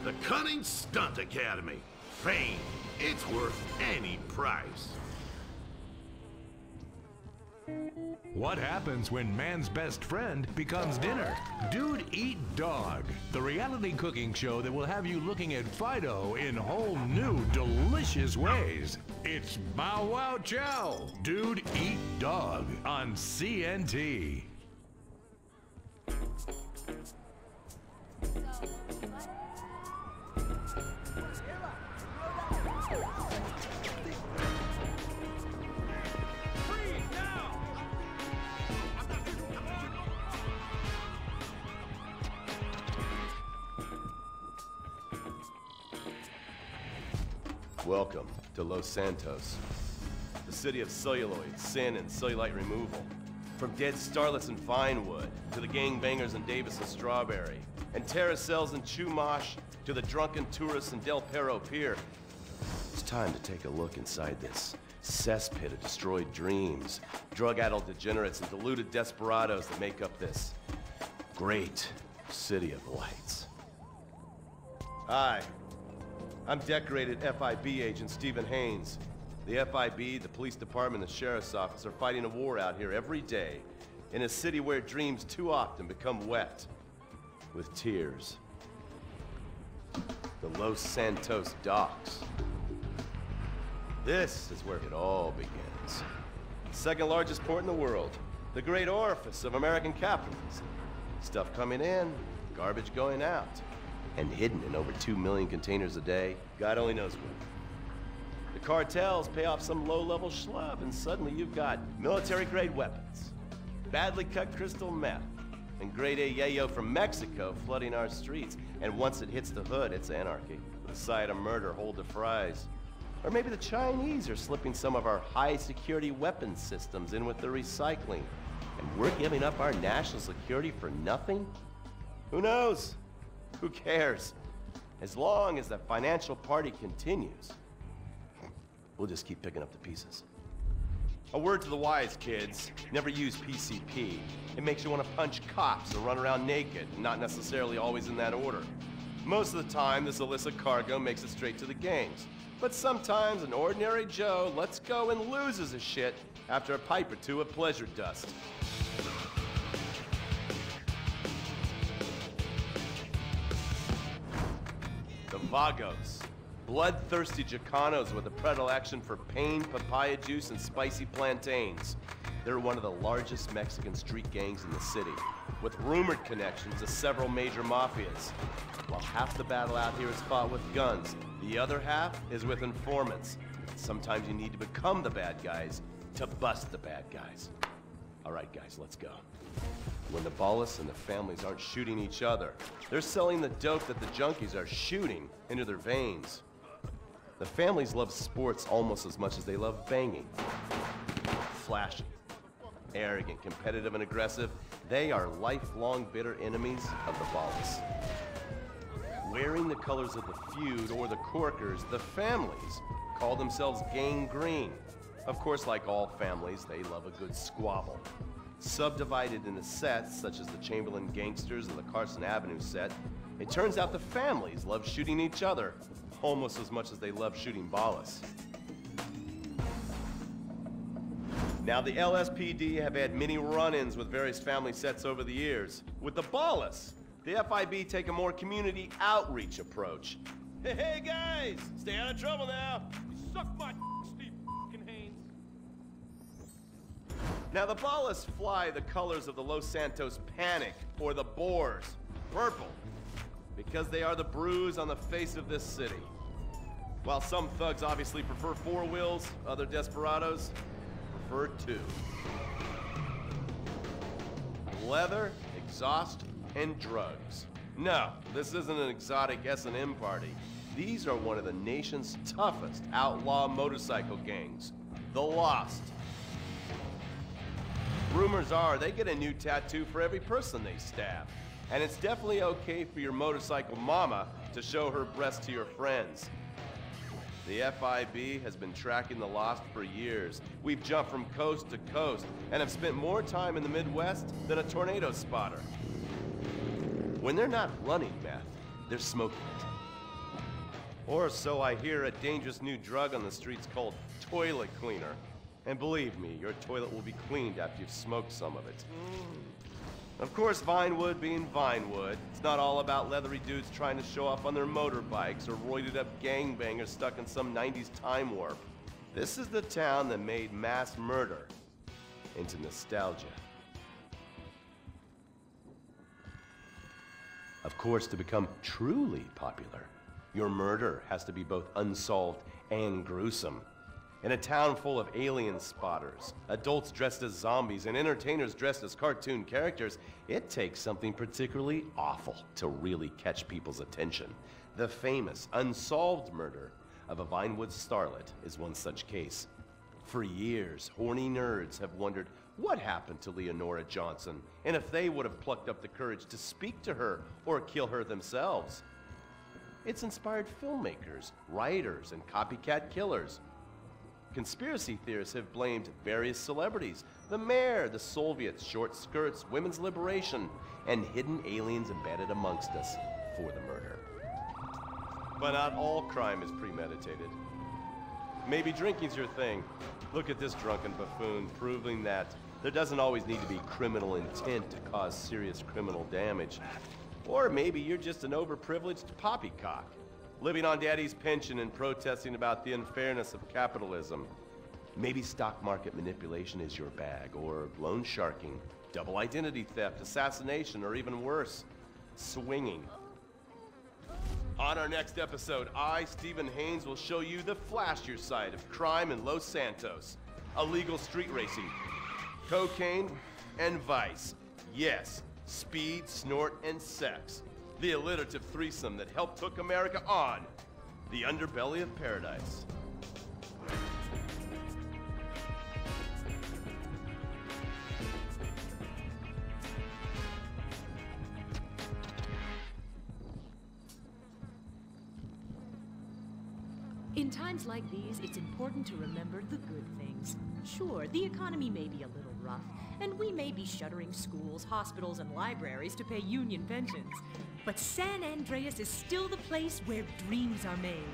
The Cunning Stunt Academy. Fame. It's worth any price. What happens when man's best friend becomes dinner? Dude Eat Dog, the reality cooking show that will have you looking at Fido in whole new, delicious ways. It's Bow Wow Chow, Dude Eat Dog on CNT. Welcome to Los Santos, the city of celluloid, sin, and cellulite removal. From dead starlets in Vinewood, to the gangbangers in Davis and Strawberry, and terracels in Chumash, to the drunken tourists in Del Perro Pier. It's time to take a look inside this cesspit of destroyed dreams, drug-addled degenerates, and deluded desperados that make up this great city of lights. Hi. I'm decorated FIB agent Stephen Haynes. The FIB, the police department, and the sheriff's office are fighting a war out here every day in a city where dreams too often become wet with tears. The Los Santos docks. This is where it all begins. Second largest port in the world, the great orifice of American capitalism. Stuff coming in, garbage going out. And hidden in over 2 million containers a day, God only knows what. The cartels pay off some low-level schlub, and suddenly you've got military-grade weapons, badly cut crystal meth, and grade A yayo from Mexico flooding our streets. And once it hits the hood, it's anarchy, with a side of murder hold to fries. Or maybe the Chinese are slipping some of our high-security weapons systems in with the recycling, and we're giving up our national security for nothing? Who knows? Who cares? As long as the financial party continues, we'll just keep picking up the pieces. A word to the wise, kids. Never use PCP. It makes you want to punch cops or run around naked, not necessarily always in that order. Most of the time, this illicit cargo makes it straight to the gangs. But sometimes an ordinary Joe lets go and loses his shit after a pipe or two of pleasure dust. The Vagos, bloodthirsty Chicanos with a predilection for pain, papaya juice, and spicy plantains. They're one of the largest Mexican street gangs in the city, with rumored connections to several major mafias. While half the battle out here is fought with guns, the other half is with informants. Sometimes you need to become the bad guys to bust the bad guys. All right, guys, let's go. When the Ballas and the families aren't shooting each other, they're selling the dope that the junkies are shooting into their veins. The families love sports almost as much as they love banging. Flashy, arrogant, competitive, and aggressive, they are lifelong bitter enemies of the Ballas. Wearing the colors of the feud or the Corkers, the families call themselves Gang Green. Of course, like all families, they love a good squabble. Subdivided into sets, such as the Chamberlain Gangsters and the Carson Avenue set, it turns out the families love shooting each other almost as much as they love shooting Ballas. Now, the LSPD have had many run-ins with various family sets over the years. With the Ballas, the FIB take a more community outreach approach. Hey guys, stay out of trouble now. You suck my Steve Haynes. Now, the Ballas fly the colors of the Los Santos Panic, or the Boers, purple, because they are the bruise on the face of this city. While some thugs obviously prefer four wheels, other desperados prefer two. Leather, exhaust, and drugs. No, this isn't an exotic S&M party. These are one of the nation's toughest outlaw motorcycle gangs, the Lost. Rumors are they get a new tattoo for every person they stab. And it's definitely okay for your motorcycle mama to show her breast to your friends. The FIB has been tracking the Lost for years. We've jumped from coast to coast and have spent more time in the Midwest than a tornado spotter. When they're not running meth, they're smoking it. Or so I hear, a dangerous new drug on the streets called toilet cleaner. And believe me, your toilet will be cleaned after you've smoked some of it. Of course, Vinewood being Vinewood, it's not all about leathery dudes trying to show off on their motorbikes or roided up gangbangers stuck in some 90s time warp. This is the town that made mass murder into nostalgia. Of course, to become truly popular, your murder has to be both unsolved and gruesome. In a town full of alien spotters, adults dressed as zombies, and entertainers dressed as cartoon characters, it takes something particularly awful to really catch people's attention. The famous, unsolved murder of a Vinewood starlet is one such case. For years, horny nerds have wondered what happened to Leonora Johnson, and if they would have plucked up the courage to speak to her or kill her themselves. It's inspired filmmakers, writers, and copycat killers. Conspiracy theorists have blamed various celebrities, the mayor, the Soviets, short skirts, women's liberation, and hidden aliens embedded amongst us for the murder. But not all crime is premeditated. Maybe drinking's your thing. Look at this drunken buffoon, proving that there doesn't always need to be criminal intent to cause serious criminal damage. Or maybe you're just an overprivileged poppycock, living on daddy's pension and protesting about the unfairness of capitalism. Maybe stock market manipulation is your bag, or loan sharking, double identity theft, assassination, or even worse, swinging. On our next episode, I, Stephen Haynes, will show you the flashier side of crime in Los Santos. Illegal street racing, cocaine, and vice. Yes, speed, snort, and sex. The alliterative threesome that helped hook America on the underbelly of paradise. In times like these, it's important to remember the good things. Sure, the economy may be a little rough, and we may be shuttering schools, hospitals, and libraries to pay union pensions. But San Andreas is still the place where dreams are made.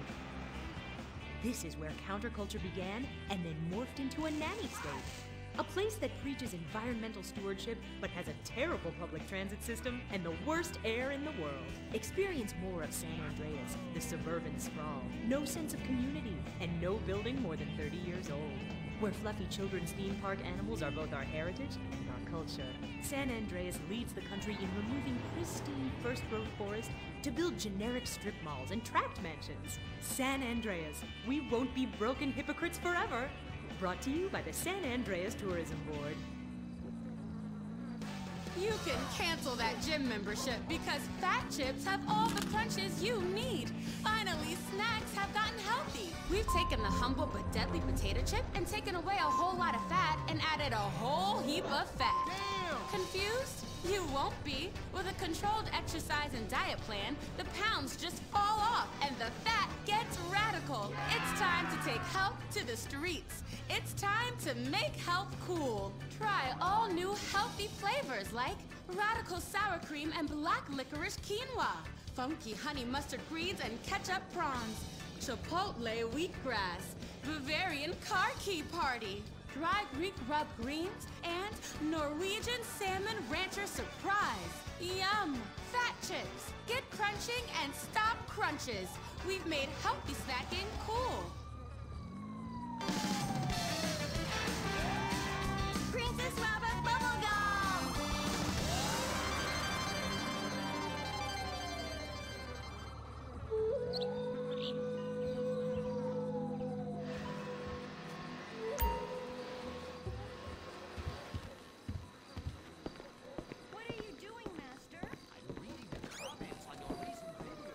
This is where counterculture began and then morphed into a nanny state. A place that preaches environmental stewardship but has a terrible public transit system and the worst air in the world. Experience more of San Andreas, the suburban sprawl, no sense of community, and no building more than 30 years old. Where fluffy children's theme park animals are both our heritage and our culture. San Andreas leads the country in removing pristine first-growth forest to build generic strip malls and tract mansions. San Andreas, we won't be broken hypocrites forever. Brought to you by the San Andreas Tourism Board. You can cancel that gym membership because Fat Chips have all the crunches you need. Finally, snacks have gotten healthy. We've taken the humble but deadly potato chip and taken away a whole lot of fat and added a whole heap of fat. Damn! Confused? You won't be. With a controlled exercise and diet plan, the pounds just fall off and the fat gets radical. It's time to take health to the streets. It's time to make health cool. Try all new healthy flavors like radical sour cream and black licorice quinoa, funky honey mustard greens and ketchup prawns, chipotle wheatgrass, Bavarian car key party, dry Greek rub greens, and Norwegian salmon rancher surprise. Yum! Fat Chips. Get crunching and stop crunches. We've made healthy snacking cool. Princess Rabbit Bubblegum! What are you doing, Master? I'm reading the comments on your recent video.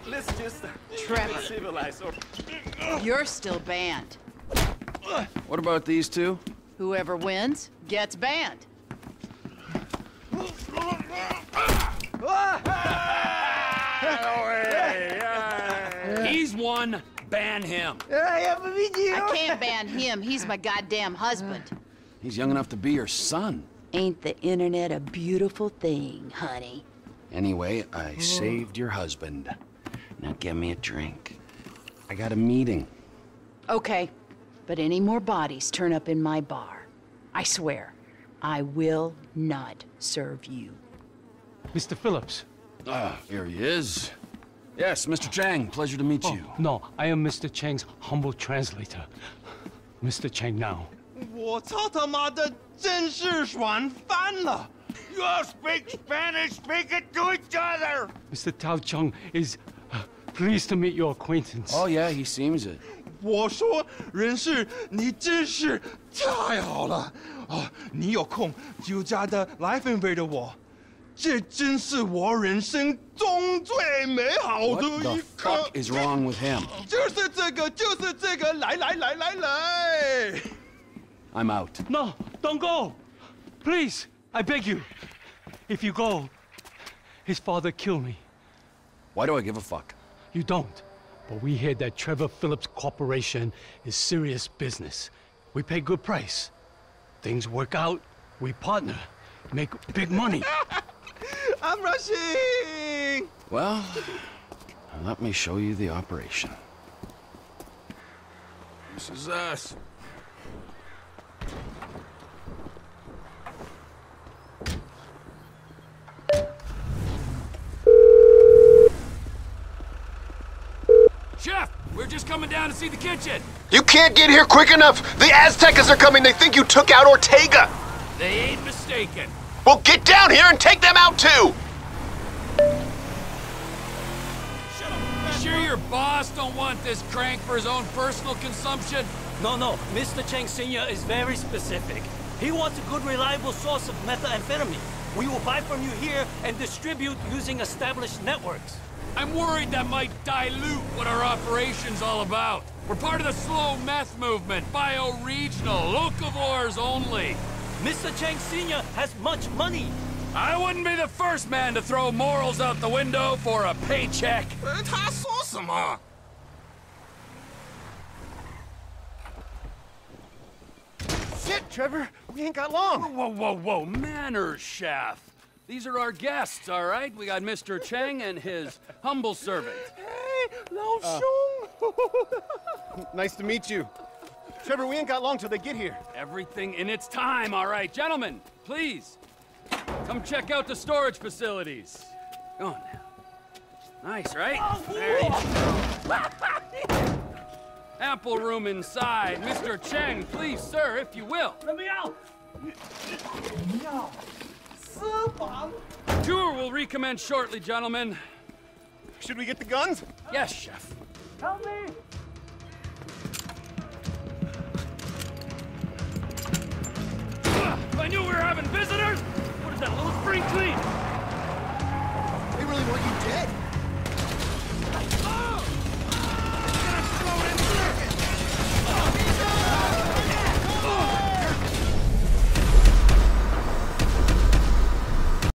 Let's just Trevor, be civilized. you're still banned. What about these two? Whoever wins gets banned. He's one. Ban him. I can't ban him. He's my goddamn husband. He's young enough to be your son. Ain't the internet a beautiful thing, honey? Anyway, I saved your husband. Now give me a drink. I got a meeting. Okay, but any more bodies turn up in my bar, I swear, I will not serve you. Mr. Phillips. Ah, here he is. Yes, Mr. Chang, pleasure to meet you. No, I am Mr. Chang's humble translator. Mr. Chang now. 我操他妈的，真是爽翻了！ You all speak Spanish, speak it to each other! Mr. Tao Chung is pleased to meet your acquaintance. Oh, yeah, he seems it. 我说，人事，你真是太好了！哦，你有空就加的来分配的我，这真是我人生中最美好的 What the 一刻。 fuck is wrong with him? 就是这个，就是这个，来来来来来！ I'm out. No, don't go! Please, I beg you. If you go, his father kill me. Why do I give a fuck? You don't. But we hear that Trevor Phillips Corporation is serious business. We pay good price. Things work out, we partner, make big money. I'm rushing. Well, let me show you the operation. This is us. Chef, we're just coming down to see the kitchen. You can't get here quick enough! The Aztecas are coming! They think you took out Ortega! They ain't mistaken. Well, get down here and take them out too! You sure your boss don't want this crank for his own personal consumption? No, Mr. Chang Sr. is very specific. He wants a good, reliable source of methamphetamine. We will buy from you here and distribute using established networks. I'm worried that might dilute what our operation's all about. We're part of the slow meth movement, bioregional, locavores only. Mr. Chang Sr. has much money. I wouldn't be the first man to throw morals out the window for a paycheck. 他说什么？ Shit, Trevor, we ain't got long. Whoa, manners, chef. These are our guests, all right? We got Mr. Chang and his humble servant. Hey, 老兄。 Nice to meet you. Trevor, we ain't got long till they get here. Everything in its time, all right. Gentlemen, please, come check out the storage facilities. Go on now. Nice, right? There you go. Ample room inside. Mr. Chang, please, sir, if you will. Let me out! Tour will recommence shortly, gentlemen. Should we get the guns? Yes, chef. Help me! If I knew we were having visitors, what is that, a little spring clean? They really want you dead. Ah!